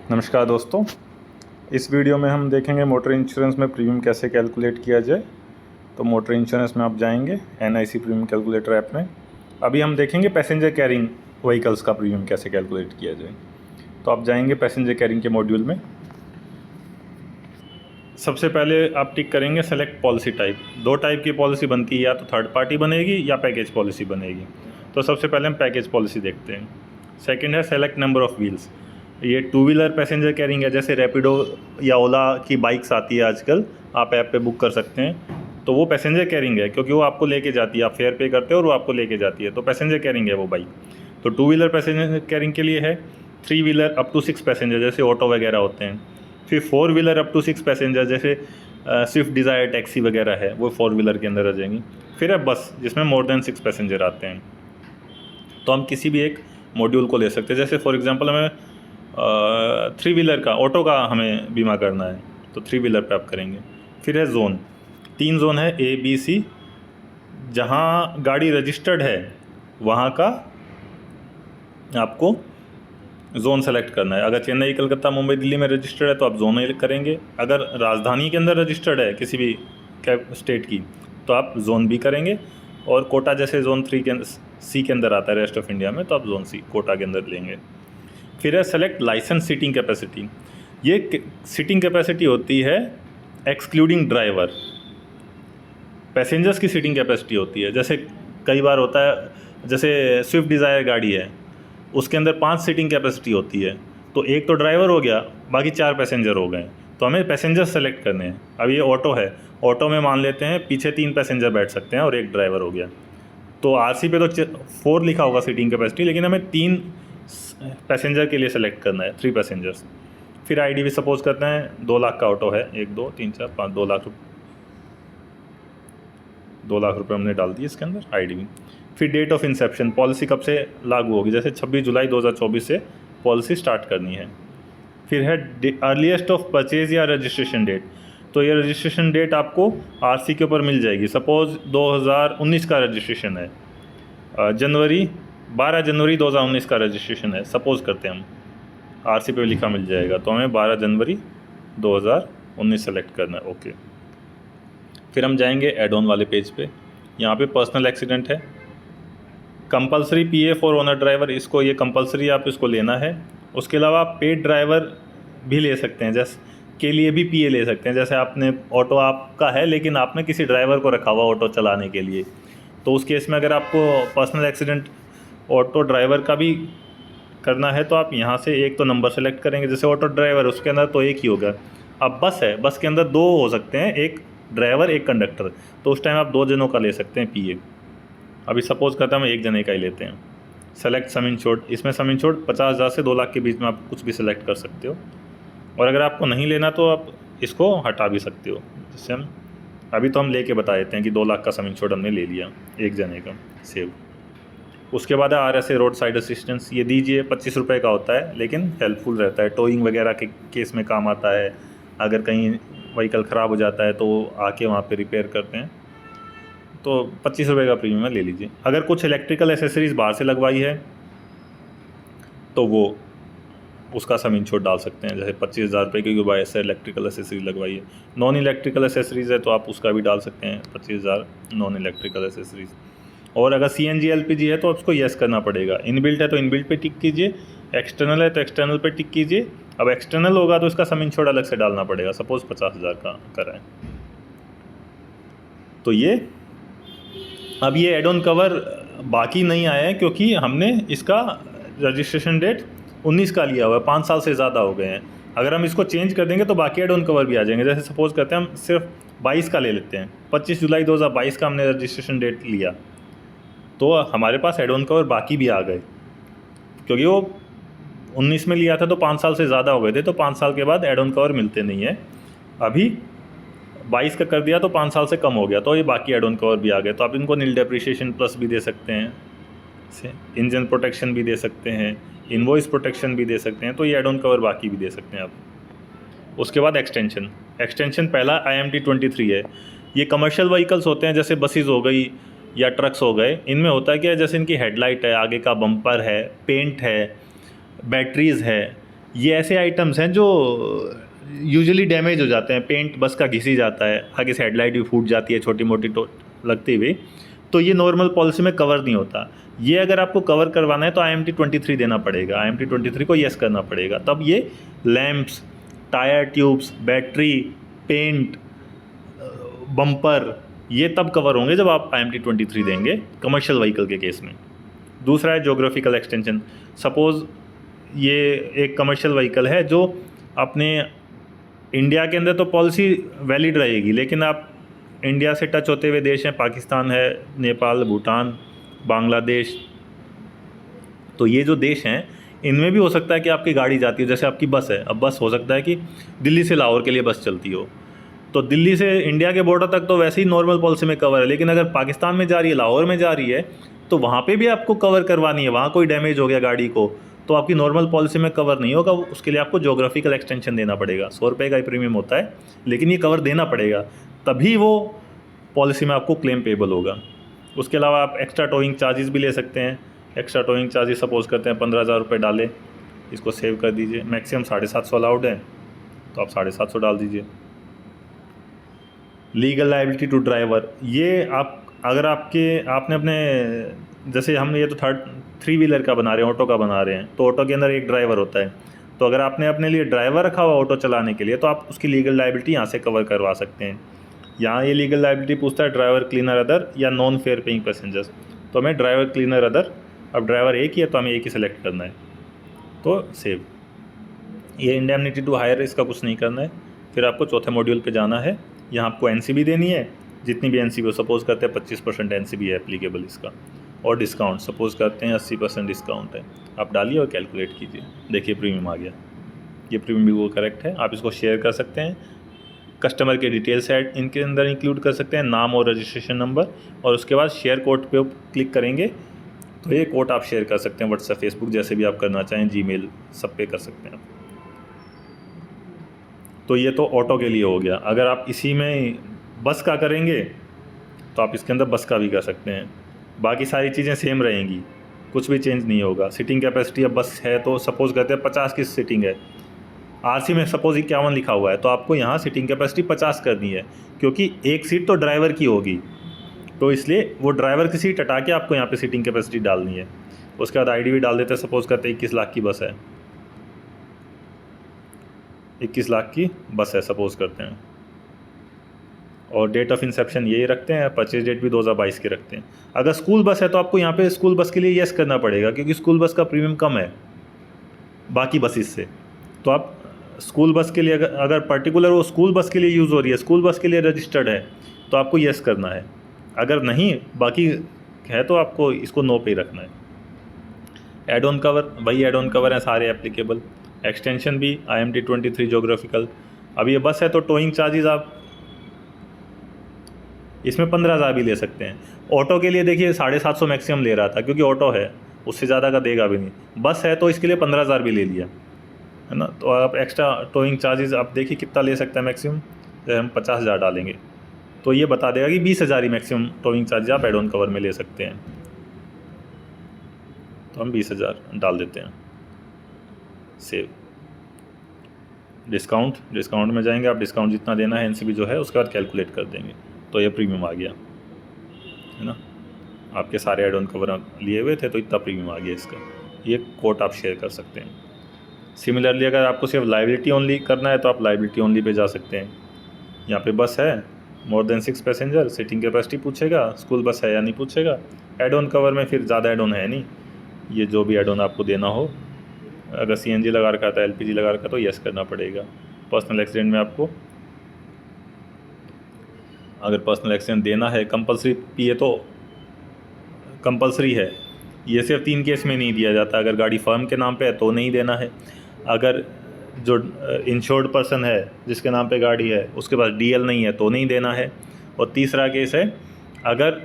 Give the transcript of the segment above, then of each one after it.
नमस्कार दोस्तों, इस वीडियो में हम देखेंगे मोटर इंश्योरेंस में प्रीमियम कैसे कैलकुलेट किया जाए। तो मोटर इंश्योरेंस में आप जाएंगे NIC प्रीमियम कैलकुलेटर ऐप में। अभी हम देखेंगे पैसेंजर कैरिंग व्हीकल्स का प्रीमियम कैसे कैलकुलेट किया जाए। तो आप जाएंगे पैसेंजर कैरिंग के मॉड्यूल में। सबसे पहले आप टिक करेंगे सेलेक्ट पॉलिसी टाइप। दो टाइप की पॉलिसी बनती है, या तो थर्ड पार्टी बनेगी या पैकेज पॉलिसी बनेगी। तो सबसे पहले हम पैकेज पॉलिसी देखते हैं। सेकंड है सेलेक्ट नंबर ऑफ़ व्हील्स। ये टू व्हीलर पैसेंजर कैरिंग है, जैसे रैपिडो या ओला की बाइक्स आती है आजकल, आप ऐप पे बुक कर सकते हैं। तो वो पैसेंजर कैरिंग है, क्योंकि वो आपको लेके जाती है, आप फेयर पे करते हो और वो आपको लेके जाती है, तो पैसेंजर कैरिंग है वो बाइक। तो टू व्हीलर पैसेंजर कैरिंग के लिए है। Three wheeler up to 6 passenger, जैसे ऑटो वगैरह होते हैं। फिर four wheeler up to 6 passenger, जैसे स्विफ्ट डिज़ायर टैक्सी वगैरह है, वो फोर व्हीलर के अंदर आ जाएंगी। फिर है बस, जिसमें मोर देन 6 पैसेंजर आते हैं। तो हम किसी भी एक मॉड्यूल को ले सकते हैं। जैसे फॉर एग्जांपल हमें थ्री व्हीलर का, ऑटो का हमें बीमा करना है, तो थ्री व्हीलर पे आप करेंगे। फिर है जोन, 3 जोन है ABC। जहाँ गाड़ी रजिस्टर्ड है वहाँ का आपको जोन सेलेक्ट करना है। अगर चेन्नई, कलकत्ता, मुंबई, दिल्ली में रजिस्टर्ड है तो आप जोन ए करेंगे। अगर राजधानी के अंदर रजिस्टर्ड है किसी भी स्टेट की, तो आप जोन B करेंगे। और कोटा जैसे जोन 3 के C के अंदर आता है रेस्ट ऑफ इंडिया में, तो आप जोन C कोटा के अंदर लेंगे। फिर है सेलेक्ट लाइसेंस सीटिंग कैपेसिटी। ये सीटिंग कैपेसिटी होती है एक्सक्लूडिंग ड्राइवर। पैसेंजर्स की सीटिंग कैपेसिटी होती है। जैसे कई बार होता है, जैसे स्विफ्ट डिज़ायर गाड़ी है, उसके अंदर 5 सीटिंग कैपेसिटी होती है, तो एक तो ड्राइवर हो गया, बाकी 4 पैसेंजर हो गए। तो हमें पैसेंजर सेलेक्ट करने हैं। अब ये ऑटो है, ऑटो में मान लेते हैं पीछे 3 पैसेंजर बैठ सकते हैं और एक ड्राइवर हो गया। तो RC पे तो 4 लिखा होगा सीटिंग कैपेसिटी, लेकिन हमें 3 पैसेंजर के लिए सेलेक्ट करना है, 3 पैसेंजर्स। फिर IDV सपोज करते हैं 2 लाख का ऑटो है, 1 2 3 4 5, 2 लाख रुपये, 2 लाख रुपये हमने डाल दिए इसके अंदर IDV। फिर डेट ऑफ इंसेप्शन, पॉलिसी कब से लागू होगी, जैसे 26 जुलाई 2024 से पॉलिसी स्टार्ट करनी है। फिर है अर्लीस्ट ऑफ परचेज या रजिस्ट्रेशन डेट। तो ये रजिस्ट्रेशन डेट आपको RC के ऊपर मिल जाएगी। सपोज़ 2019 का रजिस्ट्रेशन है, 12 जनवरी 2019 का रजिस्ट्रेशन है, सपोज़ करते हैं हम, RC पे लिखा मिल जाएगा, तो हमें 12 जनवरी 2019 सेलेक्ट करना है। ओके। फिर हम जाएंगे एड ऑन वाले पेज पे। यहाँ पे पर्सनल एक्सीडेंट है, compulsory PA for owner driver, इसको, ये कंपलसरी आप इसको लेना है। उसके अलावा आप पेड ड्राइवर भी ले सकते हैं, जैसे के लिए भी PA ले सकते हैं। जैसे आपने ऑटो आपका है, लेकिन आपने किसी ड्राइवर को रखा हुआ ऑटो चलाने के लिए, तो उस केस में अगर आपको पर्सनल एक्सीडेंट ऑटो ड्राइवर का भी करना है, तो आप यहाँ से एक तो नंबर सेलेक्ट करेंगे। जैसे ऑटो ड्राइवर, उसके अंदर तो एक ही होगा। अब बस है, बस के अंदर 2 हो सकते हैं, एक ड्राइवर एक कंडक्टर, तो उस टाइम आप 2 जनों का ले सकते हैं PA। अभी सपोज़ करता हूँ हम 1 जने का ही लेते हैं। सेलेक्ट सम इंश्योर्ड, इसमें सम इंश्योर्ड 50,000 से 2 लाख के बीच में आप कुछ भी सेलेक्ट कर सकते हो। और अगर आपको नहीं लेना तो आप इसको हटा भी सकते हो। जैसे हम अभी तो हम लेके बता देते हैं कि 2 लाख का सम इंश्योर्ड हमने ले लिया 1 जने का, सेव। उसके बाद है RSA रोड साइड असिस्टेंस, ये दीजिए, 25 रुपये का होता है, लेकिन हेल्पफुल रहता है, टोइंग वगैरह के केस में काम आता है। अगर कहीं व्हीकल ख़राब हो जाता है तो आके वहाँ पे रिपेयर करते हैं, तो 25 रुपये का प्रीमियम है, ले लीजिए। अगर कुछ इलेक्ट्रिकल एसेसरीज़ बाहर से लगवाई है तो वो उसका सम इंश्योर्ड डाल सकते हैं, जैसे 25,000 रुपये की बाहर से इलेक्ट्रिकल एसेसरी लगवाई है। नॉन इलेक्ट्रिकल एसेसरीज़ है तो आप उसका भी डाल सकते हैं, 25,000 नॉन इलेक्ट्रिकल एसेसरीज़। और अगर CNG LPG है तो आपको येस करना पड़ेगा। इनबिल्ट है तो इनबिल्ट पे टिक कीजिए, एक्सटर्नल है तो एक्सटर्नल पे टिक कीजिए। अब एक्सटर्नल होगा तो इसका सम इंश्योर्ड अलग से डालना पड़ेगा, सपोज़ 50,000 का कराएं। तो ये अब ये एड ऑन कवर बाकी नहीं आया है, क्योंकि हमने इसका रजिस्ट्रेशन डेट 19 का लिया हुआ है, 5 साल से ज़्यादा हो गए हैं। अगर हम इसको चेंज कर देंगे तो बाकी एड ऑन कवर भी आ जाएंगे। जैसे सपोज़ करते हैं हम सिर्फ 22 का ले लेते हैं, 25 जुलाई 2022 का हमने रजिस्ट्रेशन डेट लिया, तो हमारे पास एड ऑन कवर बाकी भी आ गए, क्योंकि वो 19 में लिया था तो 5 साल से ज़्यादा हो गए थे, तो 5 साल के बाद एड ऑन कवर मिलते नहीं है। अभी 22 का कर दिया तो 5 साल से कम हो गया, तो ये बाकी एड ऑन कवर भी आ गए। तो आप इनको नील डेप्रिसिएशन प्लस भी दे सकते हैं, इंजन प्रोटेक्शन भी दे सकते हैं, इनवॉइस प्रोटेक्शन भी दे सकते हैं, तो ये एड ऑन कवर बाकी भी दे सकते हैं आप। उसके बाद एक्सटेंशन पहला IMT 23 है। ये कमर्शियल व्हीकल्स होते हैं, जैसे बसेस हो गई या ट्रक्स हो गए। इनमें होता है क्या, जैसे इनकी हेडलाइट है, आगे का बम्पर है, पेंट है, बैटरीज़ है, ये ऐसे आइटम्स हैं जो यूजुअली डैमेज हो जाते हैं, पेंट बस का घिसी जाता है, आगे से हेडलाइट भी फूट जाती है छोटी मोटी तो लगती हुई, तो ये नॉर्मल पॉलिसी में कवर नहीं होता। ये अगर आपको कवर करवाना है तो IMT23 देना पड़ेगा, IMT23 को येस करना पड़ेगा, तब ये lamps, tyre tubes, battery, paint, bumper, ये तब कवर होंगे जब आप IMT23 देंगे कमर्शियल व्हीकल के केस में। दूसरा है जोग्राफिकल एक्सटेंशन। सपोज़ ये एक कमर्शियल व्हीकल है जो अपने इंडिया के अंदर तो पॉलिसी वैलिड रहेगी, लेकिन आप इंडिया से टच होते हुए देश हैं, पाकिस्तान है, नेपाल, भूटान, बांग्लादेश, तो ये जो देश हैं इनमें भी हो सकता है कि आपकी गाड़ी जाती है, जैसे आपकी बस है, अब बस हो सकता है कि दिल्ली से लाहौर के लिए बस चलती हो, तो दिल्ली से इंडिया के बॉर्डर तक तो वैसे ही नॉर्मल पॉलिसी में कवर है, लेकिन अगर पाकिस्तान में जा रही है, लाहौर में जा रही है, तो वहाँ पे भी आपको कवर करवानी है, वहाँ कोई डैमेज हो गया गाड़ी को तो आपकी नॉर्मल पॉलिसी में कवर नहीं होगा, उसके लिए आपको जोग्राफिकल एक्सटेंशन देना पड़ेगा। 100 रुपये का ही प्रीमियम होता है, लेकिन ये कवर देना पड़ेगा, तभी वो पॉलिसी में आपको क्लेम पेबल होगा। उसके अलावा आप एक्स्ट्रा टोइंग चार्जेस भी ले सकते हैं। एक्स्ट्रा टोइंग चार्जेस सपोज करते हैं 15,000 रुपये डाले, इसको सेव कर दीजिए, मैक्सिमम 750 अलाउड है, तो आप 750 डाल दीजिए। लीगल लाइबिलिटी टू ड्राइवर, ये आप अगर आपने अपने, जैसे हम ये तो 3 व्हीलर का बना रहे हैं, ऑटो का बना रहे हैं, तो ऑटो के अंदर एक ड्राइवर होता है, तो अगर आपने अपने लिए ड्राइवर रखा हुआ ऑटो चलाने के लिए तो आप उसकी लीगल लाइबिलिटी यहाँ से कवर करवा सकते हैं। यहाँ ये लीगल लाइबिलिटी पूछता है ड्राइवर, क्लीनर, अदर या नॉन फेयर पेइंग पैसेंजर्स, तो हमें ड्राइवर, क्लीनर, अदर, अब ड्राइवर एक ही है तो हमें एक ही सेलेक्ट करना है, तो सेव। ये इंडेमनिटी टू हायर, इसका कुछ नहीं करना है। फिर आपको चौथे मॉड्यूल पे जाना है, यहाँ आपको NCB देनी है, जितनी भी NCB हो, सपोज़ करते हैं 25% NCB है एप्लीकेबल इसका, और डिस्काउंट सपोज़ करते हैं 80% डिस्काउंट है, आप डालिए और कैलकुलेट कीजिए, देखिए प्रीमियम आ गया। ये प्रीमियम भी वो करेक्ट है। आप इसको शेयर कर सकते हैं, कस्टमर के डिटेल्स ऐड इनके अंदर इंक्लूड कर सकते हैं, नाम और रजिस्ट्रेशन नंबर, और उसके बाद शेयर कोड पे क्लिक करेंगे तो ये कोड आप शेयर कर सकते हैं, व्हाट्सएप, फेसबुक, जैसे भी आप करना चाहें, जीमेल, सब पे कर सकते हैं। तो ये तो ऑटो के लिए हो गया। अगर आप इसी में बस का करेंगे तो आप इसके अंदर बस का भी कर सकते हैं, बाकी सारी चीज़ें सेम रहेंगी, कुछ भी चेंज नहीं होगा। सीटिंग कैपेसिटी अब बस है तो सपोज़ करते हैं 50 की सीटिंग है, RC में सपोज़ 51 लिखा हुआ है, तो आपको यहाँ सीटिंग कैपेसिटी 50 करनी है, क्योंकि एक सीट तो ड्राइवर की होगी, तो इसलिए वो ड्राइवर की सीट हटा के आपको यहाँ पे सीटिंग कैपेसिटी डालनी है। उसके बाद ID भी डाल देते हैं, सपोज़ करते हैं 21 लाख की बस है, 21 लाख की बस है सपोज़ करते हैं, और डेट ऑफ इंसेप्शन यही रखते हैं, परचेज डेट भी 2022 के रखते हैं। अगर स्कूल बस है तो आपको यहाँ पे स्कूल बस के लिए येस करना पड़ेगा, क्योंकि स्कूल बस का प्रीमियम कम है बाकी बसेस से, तो आप स्कूल बस के लिए अगर पर्टिकुलर वो स्कूल बस के लिए यूज़ हो रही है, स्कूल बस के लिए रजिस्टर्ड है, तो आपको येस करना है। अगर नहीं बाकी है तो आपको इसको नो पे रखना है। एड ऑन कवर, वही एड ऑन कवर है सारे एप्लीकेबल। एक्सटेंशन भी IMT23 जोग्राफिकल। अब ये बस है तो टोइंग चार्जेस आप इसमें 15,000 भी ले सकते हैं। ऑटो के लिए देखिए 750 मैक्सिमम ले रहा था, क्योंकि ऑटो है, उससे ज़्यादा का देगा भी नहीं। बस है तो इसके लिए 15,000 भी ले लिया है ना, तो आप एक्स्ट्रा टोइंग चार्जेस आप देखिए कितना ले सकते हैं मैक्सिमम, जैसे हम 50,000 डालेंगे तो ये बता देगा कि 20,000 ही मैक्सिमम टोइंग चार्जेस आप एड ऑन कवर में ले सकते हैं, तो हम 20,000 डाल देते हैं, सेव। डिस्काउंट में जाएंगे, आप डिस्काउंट जितना देना है NCB जो है उसके बाद कैलकुलेट कर देंगे, तो ये प्रीमियम आ गया है ना। आपके सारे एड ऑन कवर लिए हुए थे तो इतना प्रीमियम आ गया इसका। ये कोट आप शेयर कर सकते हैं। सिमिलरली अगर आपको सिर्फ लाइबिलिटी ओनली करना है तो आप लाइबिलिटी ओनली पे जा सकते हैं। यहाँ पे बस है, more than 6 passenger, seating capacity पूछेगा, स्कूल बस है या नहीं पूछेगा। एड ऑन कवर में फिर ज़्यादा एड ऑन है नहीं, ये जो भी एड ऑन आपको देना हो, अगर CNG लगा रखा था, LPG लगा रखा तो येस करना पड़ेगा। पर्सनल एक्सीडेंट में आपको अगर पर्सनल एक्सीडेंट देना है कंपलसरी, PA तो कंपलसरी है, ये सिर्फ 3 केस में नहीं दिया जाता। अगर गाड़ी फर्म के नाम पे है तो नहीं देना है, अगर जो इंश्योर्ड पर्सन है जिसके नाम पे गाड़ी है उसके पास DL नहीं है तो नहीं देना है, और तीसरा केस है अगर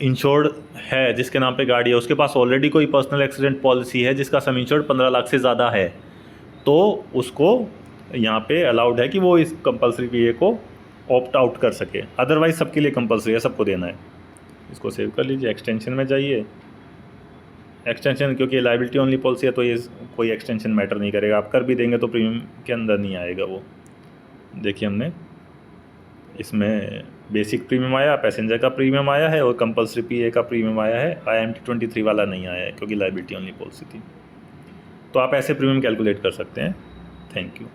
इंश्योर्ड है जिसके नाम पे गाड़ी है, उसके पास ऑलरेडी कोई पर्सनल एक्सीडेंट पॉलिसी है जिसका सम इंश्योर्ड 15 लाख से ज़्यादा है, तो उसको यहाँ पे अलाउड है कि वो इस कंपलसरी PA को ऑप्ट आउट कर सके। अदरवाइज सबके लिए कंपलसरी है, सबको देना है। इसको सेव कर लीजिए, एक्सटेंशन में जाइए, एक्सटेंशन, क्योंकि लाइबिलिटी ओनली पॉलिसी है तो ये कोई एक्सटेंशन मैटर नहीं करेगा, आप कर भी देंगे तो प्रीमियम के अंदर नहीं आएगा वो। देखिए हमने इसमें बेसिक प्रीमियम आया, पैसेंजर का प्रीमियम आया है और कंपल्सरी पीए का प्रीमियम आया है, IMT23 वाला नहीं आया है क्योंकि लाइबिलिटी ओनली पॉलिसी थी। तो आप ऐसे प्रीमियम कैलकुलेट कर सकते हैं। Thank you.